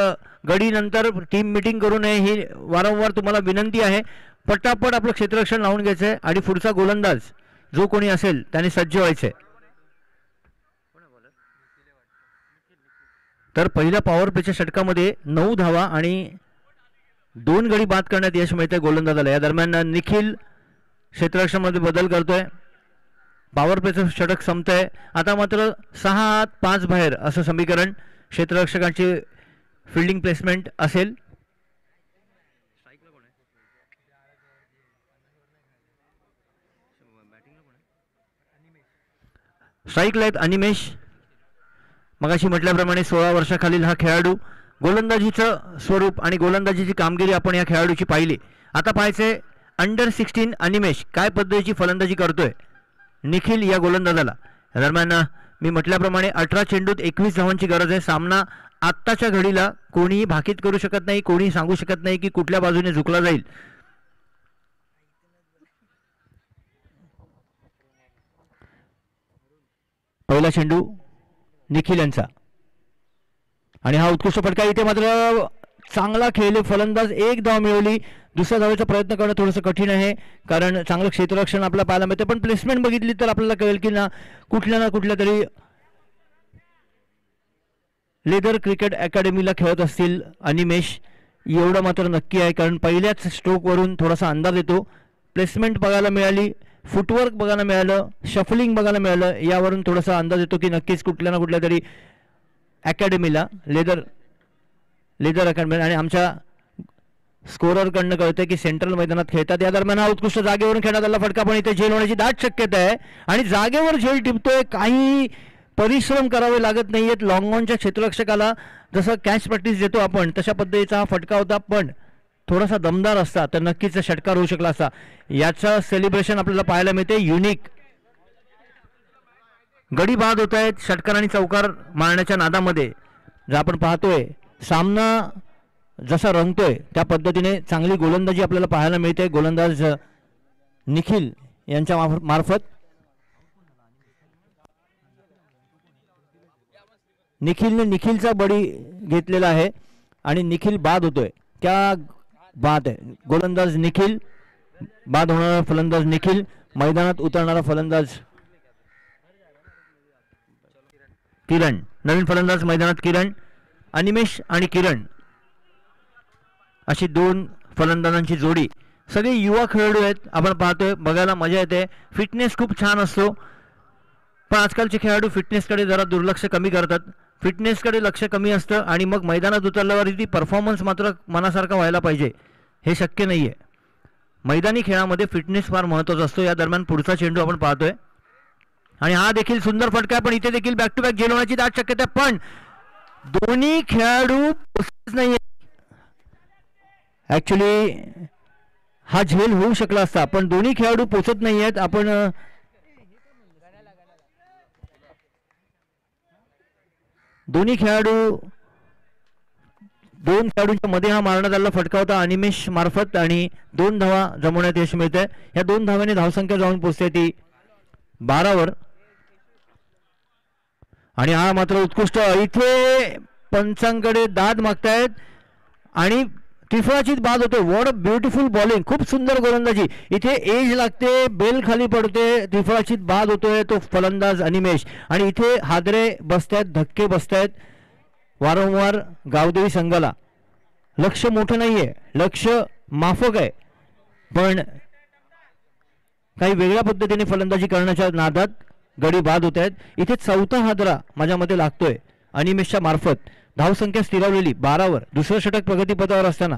गडी नंतर टीम मीटिंग करू नये ही वारंवार तुम्हाला विनंती आहे. पटापट आपलं क्षेत्ररक्षण लावून घ्यायचं आहे आणि पुढचा गोलंदाज जो कोणी असेल त्याने सज्ज व्हायचंय. तर पहिल्या पॉवर प्लेच्या षटकामध्ये 9 धावा आणि 2 गडी बाद करण्यात यश मिळतंय गोलंदाजाला. या दरम्यान निखिल क्षेत्ररक्षणामध्ये बदल करतोय. पॉवर प्लेचं षटक संपतंय. आता मात्र 6 आत 5 बाहेर असं समीकरण क्षेत्ररक्षकांची फिल्डिंग प्लेसमेंट असेल. स्ट्राईकला आहेत अनिमेश. मगाशी म्हटल्याप्रमाणे 16 वर्षाखालील हा खेळाडू. गोलंदाजीचं स्वरूप आणि गोलंदाजीची कामगिरी आपण या खेळाडूची पाहिली. आता पाहायचंय अंडर 16 अनिमेश काय पद्धतीची फलंदाजी करतोय निखिल या गोलंदाजाला. दरम्यान मी म्हटल्याप्रमाणे 18 चेंडूत 21 धावांची गरज आहे. सामना आत्ताच्या घडीला कोणीही भाकीत करू शकत नाही, कोणीही सांगू शकत नाही की कुठल्या बाजूने झुकला जाईल. पहिला चेंडू निखिल यांचा आणि हा उत्कृष्ट फटका. इथे मात्र चांगला खेळले फलंदाज. 1 धाव मिळवली. दुसऱ्या धावेचा प्रयत्न करणं थोडंसं कठीण आहे कारण चांगलं क्षेत्ररक्षण आपल्याला पाहायला मिळतं, पण प्लेसमेंट बघितली तर आपल्याला कळेल की कुठल्या ना कुठल्या तरी लेदर क्रिकेट अकॅडमीला खेळत असतील अनिमेश, एवढं मात्र नक्की आहे, कारण पहिल्याच स्ट्रोकवरून थोडासा अंदाज येतो. प्लेसमेंट बघायला मिळाली, फुटवर्क बघायला मिळालं, शफलिंग बघायला मिळालं, यावरून थोडासा अंदाज येतो की नक्कीच कुठल्या ना कुठल्या तरी अकॅडमीला लेदर अकॅडमी. आणि आमच्या स्कोररकडनं कळतं की सेंट्रल मैदानात खेळतात. या दरम्यान हा उत्कृष्ट जागेवरून खेळण्यात आलेला फटका, पण इथे झेल होण्याची दाट शक्यता आहे आणि जागेवर झेल टिपतोय. काही परिश्रम करावे लागत नाही आहेत. लॉंग ऑनच्या क्षेत्ररक्षकाला जसं कॅच प्रॅक्टिस देतो आपण तशा पद्धतीचा हा फटका होता, पण थोडासा दमदार असता तर नक्कीच षटकार होऊ शकला असता. याचं सेलिब्रेशन आपल्याला पाहायला मिळते. युनिक गडी बाद होत आहेत षटकार आणि चौकार मारण्याच्या नादामध्ये. जर आपण पाहतोय सामना जसा रंगतोय त्या पद्धतीने चांगली गोलंदाजी आपल्याला पाहायला मिळते गोलंदाज निखिल यांच्या मार्फत. निखिलचा बळी घेतलेला आहे आणि निखिल बाद होतोय. क्या बाद आहे. गोलंदाज निखिल बाद होणारा फलंदाज निखिल, मैदानात उतरणारा फलंदाज किरण. नवीन फलंदाज मैदानात किरण. अनिमेश आणि किरण अशी दोन फलंदाजांची जोडी. सगळे युवा खेळाडू आहेत. आपण पाहतोय, बघायला मजा येते. फिटनेस खूप छान असतो, पण आजकालचे खेळाडू फिटनेसकडे जरा दुर्लक्ष कमी करतात. फिटनेसकडे लक्ष कमी असतं आणि मग मैदानात उतरल्यावर ती परफॉर्मन्स मात्र मनासारखा व्हायला पाहिजे, हे शक्य नाही आहे. मैदानी खेळामध्ये फिटनेस फार महत्त्वाचा असतो. या दरम्यान पुढचा चेंडू आपण पाहतोय आणि हा देखील सुंदर फटका, पण इथे देखील बॅक टू बॅक झेल होण्याची दाट शक्यता आहे, पण दोन्ही खेळाडू नाही. ऍक्च्युली हा झेल होऊ शकला असता, पण दोन्ही खेळाडू पोचत नाही आहेत. आपण दोन खेळाडूंच्या मध्ये हा मारण्यात आलेला फटका होता अनिमेश मार्फत आणि 2 धावा जमवण्यात यश मिळते. या 2 धाव्याने धावसंख्या जाऊन पोहोचते ती 12 आणि हा मात्र उत्कृष्ट. इथे पंचांकडे दाद मागतायत आणि त्रिफळाचीत बाद होते. What a beautiful bowling. खूप सुंदर गोलंदाजी. इथे एज लागते, बेल खाली पडते, त्रिफळाचीत बाद होतोय तो फलंदाज अनिमेश. आणि इथे हादरे बसतायत, धक्के बसतायत वारंवार गावदेवी संघाला. लक्ष मोठं नाहीये, लक्ष माफक आहे, पण काही वेगळ्या पद्धतीने फलंदाजी करण्याच्या नादात गडी बाद होत आहेत. इथे चौथा हादरा माझ्या मते लागतोय अनिमेशच्या मार्फत. धावसंख्या स्थिरावलेली 12 दुसरं षटक प्रगतीपथावर असताना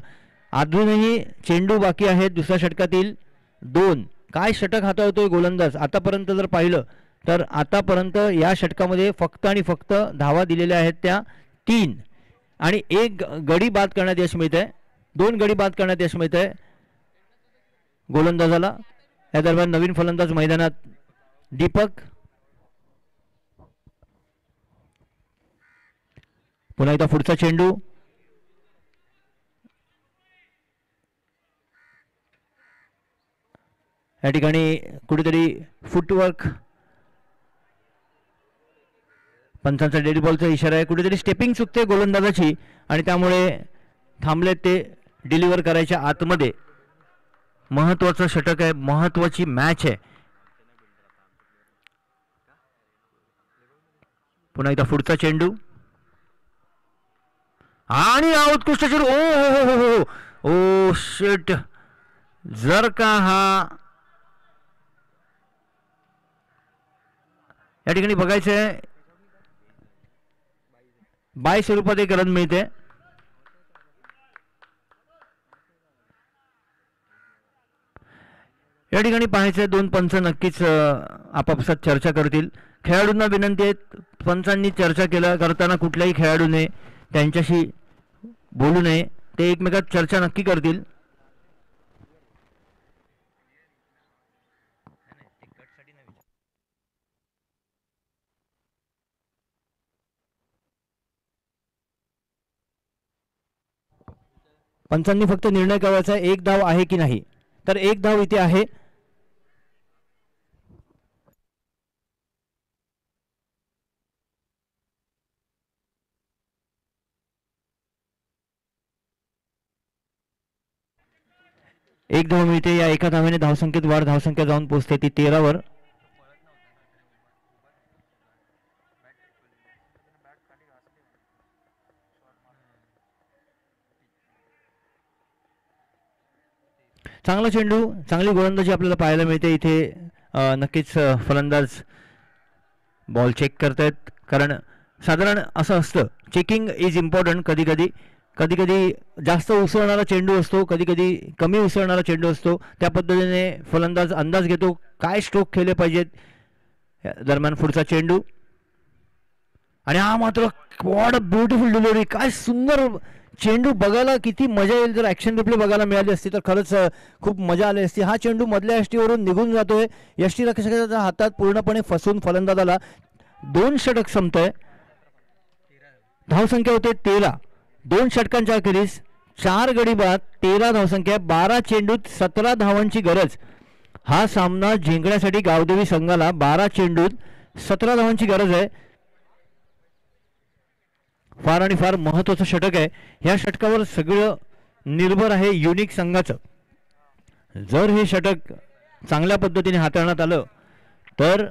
अजूनही चेंडू बाकी आहेत. दुसऱ्या षटकातील 2. काय षटक हाताळतोय गोलंदाज. आतापर्यंत जर पाहिलं तर आतापर्यंत या षटकामध्ये फक्त आणि फक्त धावा दिलेल्या आहेत त्या 3 आणि 1 गडी बाद करण्यात यश मिळत आहे. 2 गडी बाद करण्यात यश मिळत आहे गोलंदाजाला. या दरम्यान नवीन फलंदाज मैदानात दीपक. पुन्हा एकदा पुढचा चेंडू. या ठिकाणी कुठेतरी फुटवर्क, पंचांचा डेड बॉलचा इशारा आहे. कुठेतरी स्टेपिंग चुकते गोलंदाजाची आणि त्यामुळे थांबले ते डिलिव्हर करायच्या आतमध्ये. महत्वाचं षटक आहे, महत्वाची मॅच आहे. पुन्हा एकदा पुढचा चेंडू आणि हा उत्कृष्ट चेंडू. ओ हो हो हो ओ शिट. जर का हा या ठिकाणी बघायचं आहे, बाय स्वरूपात एक रन मिळते. या ठिकाणी पाहायचं आहे 2 पंच नक्कीच आपापसात चर्चा करतील. खेळाडूंना विनंती आहे, पंचांनी चर्चा करताना कुठल्याही खेळाडूने त्यांच्याशी बोलू नये. ते एकमेकात चर्चा नक्की करतील. पंचांनी फक्त निर्णय करायचा आहे 1 धाव आहे की नाही. तर 1 धाव इथे आहे. एक धाव मिळते. या एका धावेने धावसंख्येत वाढ, धावसंख्या जाऊन पोहोचते ती 13 चांगला चेंडू, चांगली गोलंदाजी आपल्याला पाहायला मिळते इथे. नक्कीच फलंदाज बॉल चेक करतायत, कारण साधारण असं असतं, चेकिंग इज इम्पॉर्टंट. कधी कधी जास्त उसळणारा चेंडू असतो, कधी कधी कमी उसळणारा चेंडू असतो. त्या पद्धतीने फलंदाज अंदाज घेतो काय स्ट्रोक खेळले पाहिजेत. दरम्यान पुढचा चेंडू, आणि हा मात्र व्हॉट अ ब्युटिफुल डिलिव्हरी. काय सुंदर चेंडू, बघायला किती मजा येईल. जर ॲक्शन रिप्ले बघायला मिळाली असती तर खरंच खूप मजा आली असती. हा चेंडू मधल्या यष्टीवरून निघून जातोय. यष्टीरक्षकाच्या हातात पूर्णपणे फसून फलंदाजाला 2 षटक संपतंय. धावसंख्या होते 13. 2 षटकांच्या अखेरीस 4 गडी बाद, 13 धावसंख्या, 12 चेंडूत 17 धावांची गरज. हा सामना जिंकण्यासाठी गावदेवी संघाला 12 चेंडूत 17 धावांची गरज आहे. फार आणि फार महत्वाचं षटक आहे. ह्या षटकावर सगळं निर्भर आहे युनिक संघाचं. जर हे षटक चांगल्या पद्धतीने हाताळण्यात आलं तर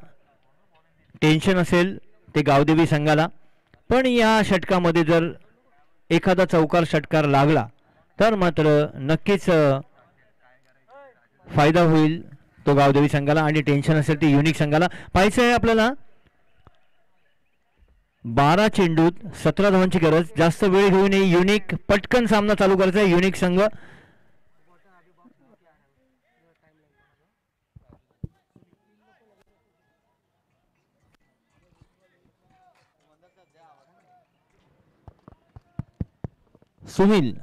टेन्शन असेल ते गावदेवी संघाला. पण या षटकामध्ये जर एखादा चौकार षटकार लागला तर मात्र नक्कीच फायदा होईल तो गावदेवी संघाला, आणि टेन्शन असेल ते युनिक संघाला. पाहायचं आहे आपल्याला 12 चेंडूत 17 धावांची गरज. जास्त वेळ घेऊ नये, युनिक पटकन सामना चालू करायचा आहे. युनिक संघ सुनील,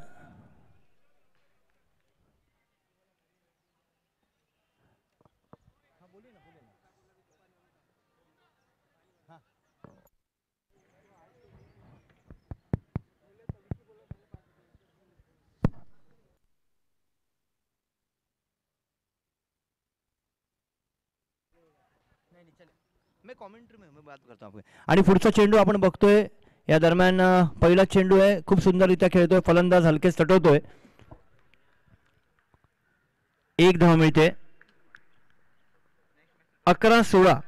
आणि पुढचा चेंडू आपण बघतोय. या दरम्यान पहिला चेंडू आहे, खूप सुंदररित्या खेळतोय फलंदाज, हलकेच तटवतोय. 1 धाव मिळते. 11-16,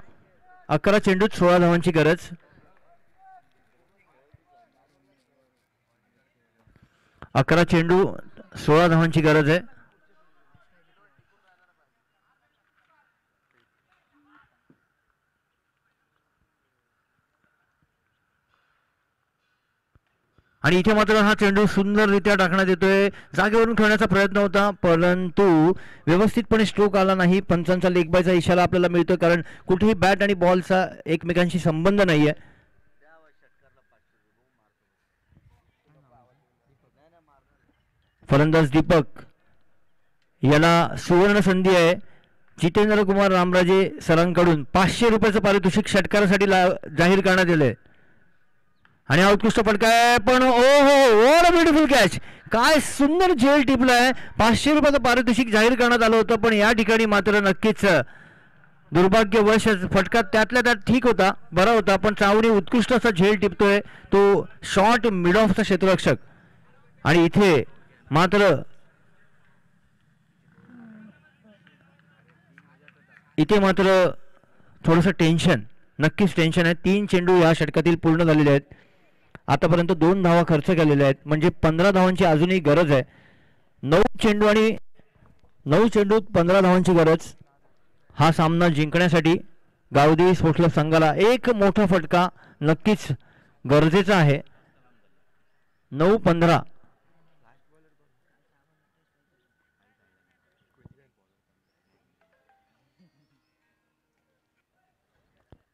11 चेंडूत 16 धावांची गरज. 11 चेंडू 16 धावांची गरज आहे. आणि इथे मात्र हा चेंडू सुंदररित्या टाकण्यात येतोय. जागेवरून खेळण्याचा प्रयत्न होता, परंतु व्यवस्थितपणे स्ट्रोक आला नाही. पंचांचा लेग बायचा इशारा आपल्याला मिळतोय, कारण कुठेही बॅट आणि बॉलचा एकमेकांशी संबंध नाहीये. फलंदाज दीपक याला सुवर्ण संधी आहे. जितेंद्र कुमार रामराजे सरांकडून 500 रुपयाचं पारितोषिक षटकारासाठी जाहीर करण्यात आलंय. आणि हा उत्कृष्ट फटका आहे, पण ओ हो, व्हॉट अ ब्युटिफुल कॅच. काय सुंदर झेल टिपलाय. 500 रुपयाचं पारितोषिक जाहीर करण्यात आलं होतं, पण या ठिकाणी मात्र नक्कीच दुर्भाग्यवश फटका त्यातल्या त्यात ठीक होता, बरा होता, पण चावडी उत्कृष्ट असा झेल टिपतोय तो शॉर्ट मिड ऑफचा क्षेत्ररक्षक. आणि इथे मात्र थोडंसं टेन्शन, नक्कीच टेन्शन आहे. 3 चेंडू या षटकातील पूर्ण झालेले आहेत. आतापर्यंत 2 धावा खर्च केलेल्या आहेत, म्हणजे 15 धावांची अजूनही गरज आहे. 9 चेंडू आणि 9 चेंडूत 15 धावांची गरज. हा सामना जिंकण्यासाठी गावदेवी स्पोर्ट्स क्लब संघाला एक मोठा फटका नक्कीच गरजेचा आहे. 9-15.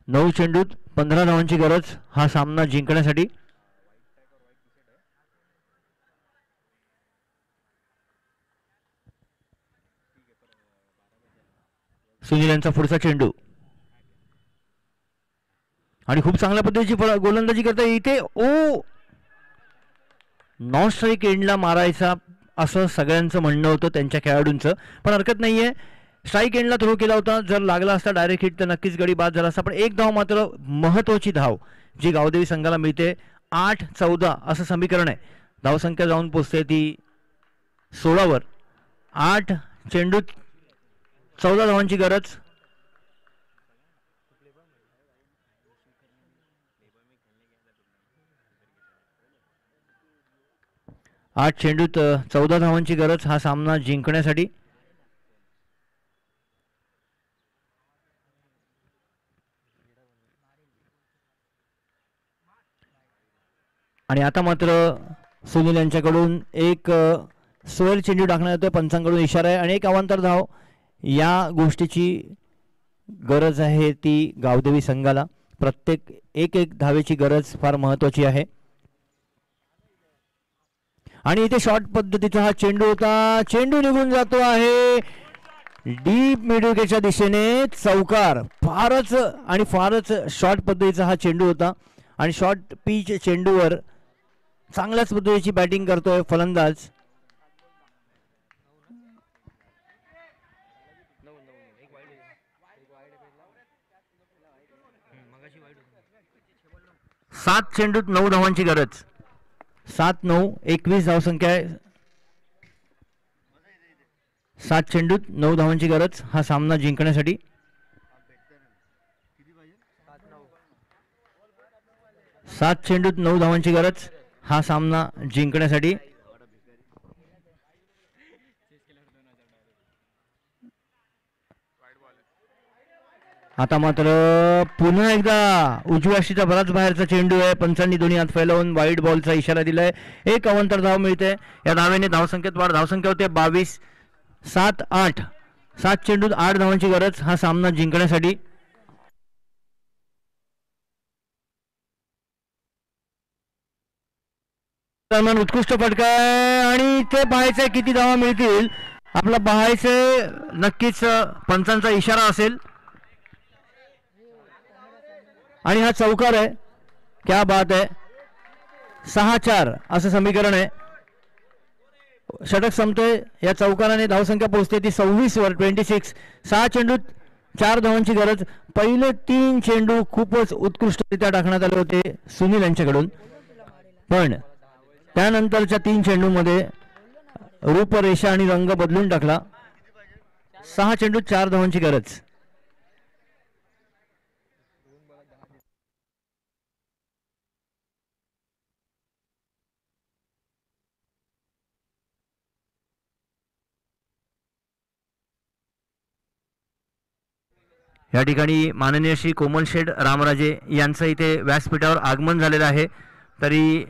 नऊ चेंडूत 15 धावांची गरज हा सामना जिंकण्यासाठी. सुनील यांचा पुढचा चेंडू, आणि खूप चांगल्या पद्धतीची गोलंदाजी करता इथे. नॉन स्ट्राईक एंडला मारायचा असं सगळ्यांचं म्हणणं होतं त्यांच्या खेळाडूंचं, पण हरकत नाहीये. स्ट्राईक एंडला थ्रो केला होता, जर लागला असता डायरेक्ट हिट तर नक्कीच गडी बाद झाला असता. पण एक धाव मात्र महत्वाची धाव जी गावदेवी संघाला मिळते. 8-14 असं समीकरण आहे. धावसंख्या जाऊन पोचते ती 16 वर. 8 चेंडूत 14 धावांची गरज. आठ चेंडूत 14 धावांची गरज हा सामना जिंकण्यासाठी. आणि आता मात्र सुनील यांच्याकडून एक सोयर चेंडू टाकण्यात येतोय, पंचांकडून इशारा आहे आणि एक अवांतर धाव. या गोष्टीची गरज आहे ती गावदेवी संघाला. प्रत्येक एक एक धावेची गरज फार महत्वाची आहे. आणि इथे शॉर्ट पद्धतीचा हा चेंडू होता, चेंडू निघून जातो आहे डीप मिडविकेटच्या दिशेने. चौकार. फारच शॉर्ट पद्धतीचा हा चेंडू होता आणि शॉर्ट पिच चेंडूवर चांगल्याच पद्धतीची बॅटिंग करतोय फलंदाज. सात चेंडूत 9 धावांची गरज. 7-9 21 धावसंख्या आहे. 7 चेंडूत 9 धावांची गरज हा सामना जिंकण्यासाठी. 7 चेंडूत 9 धावांची गरज हा सामना जिंकण्यासाठी. आता मात्र पुन्हा एकदा उजव्या अशीचा बराच बाहेरचा चेंडू आहे. पंचांनी दोन्ही हात फैलावून वाईट बॉलचा इशारा दिलाय. एक अवांतर धाव मिळते. या धावेने धावसंख्येत वाढ. धावसंख्या होते 22. 7-8. 7 चेंडूत 8 धावांची गरज हा सामना जिंकण्यासाठी. उत्कृष्ट फटका आहे आणि ते पाहायचंय किती धावा मिळतील. आपला पाहायचंय नक्कीच पंचांचा इशारा असेल आणि हा चौकार आहे. क्या बात आहे. 6-4 असं समीकरण आहे. षटक संपतोय. या चौकाराने धावसंख्या पोहोचते ती 26 वर. 26. 6 चेंडूत 4 धावांची गरज. पहिले 3 चेंडू खूपच उत्कृष्टरित्या टाकण्यात आले होते सुनील यांच्याकडून, पण त्यानंतरच्या 3 चेंडूमध्ये रूपरेषा आणि रंग बदलून टाकला. 6 चेंडूत 4 धावांची गरज. या ठिकाणी माननीय श्री कोमल शेठ रामराजे यांचं इथे व्यासपीठावर आगमन झालेलं आहे. तरी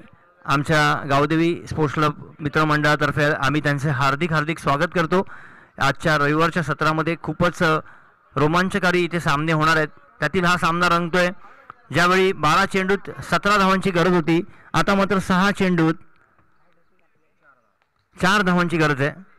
आमच्या गावदेवी स्पोर्ट्स क्लब मित्रमंडळातर्फे आम्ही त्यांचे हार्दिक हार्दिक स्वागत करतो. आजच्या रविवारच्या सत्रामध्ये खूपच रोमांचकारी इथे सामने होणार आहेत. त्यातील हा सामना रंगतोय. ज्यावेळी 12 चेंडूत 17 धावांची गरज होती, आता मात्र 6 चेंडूत 4 धावांची गरज आहे.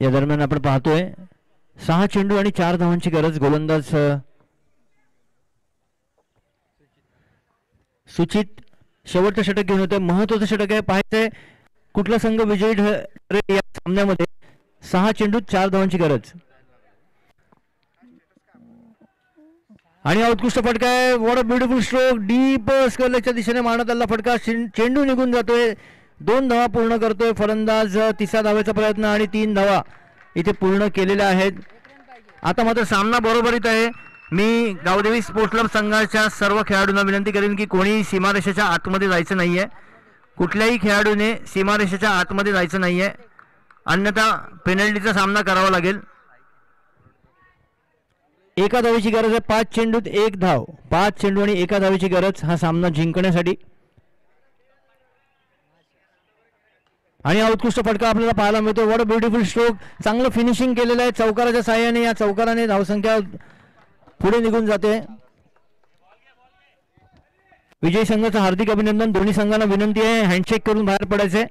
या दरम्यान आपण पाहतोय 6 चेंडू आणि 4 धावांची गरज. गोलंदाज सुचित शेवटचं षटक घेऊन होते. महत्वाचं षटक आहे. पाहायचंय कुठला संघ विजयी ठरेल या सामन्यामध्ये. 6 चेंडूत 4 धावांची गरज आणि हा उत्कृष्ट फटका आहे. What a beautiful stroke. Deep स्क्वेअरच्या दिशेने मारण्यात आलेला फटका. चेंडू निघून जातोय. 2 धावा पूर्ण करतोय फलंदाज. 3रा धावेचा प्रयत्न आणि 3 धावा इथे पूर्ण केलेल्या आहेत. आता मात्र सामना बरोबरीत आहे. मी गावदेवी स्पोर्ट्स क्लब संघाच्या सर्व खेळाडूंना विनंती करेन की कोणी सीमारेषेच्या आतमध्ये जायचं नाहीये. कुठल्याही खेळाडूने सीमारेषेच्या आतमध्ये जायचं नाहीये, अन्यथा पेनल्टीचा सामना करावा लागेल. एका धावेची गरज आहे. 5 चेंडूत 1 धाव. 5 चेंडू आणि 1 धावेची गरज हा सामना जिंकण्यासाठी. आणि हा उत्कृष्ट फटका आपल्याला पाहायला मिळतो. What a beautiful stroke. चांगलं फिनिशिंग केलेलं आहे चौकाराच्या साहाय्याने. या चौकाराने धावसंख्या पुढे निघून जाते. विजयी संघाचं हार्दिक अभिनंदन. दोन्ही संघांना विनंती आहे हँडशेक करून बाहेर पडायचे.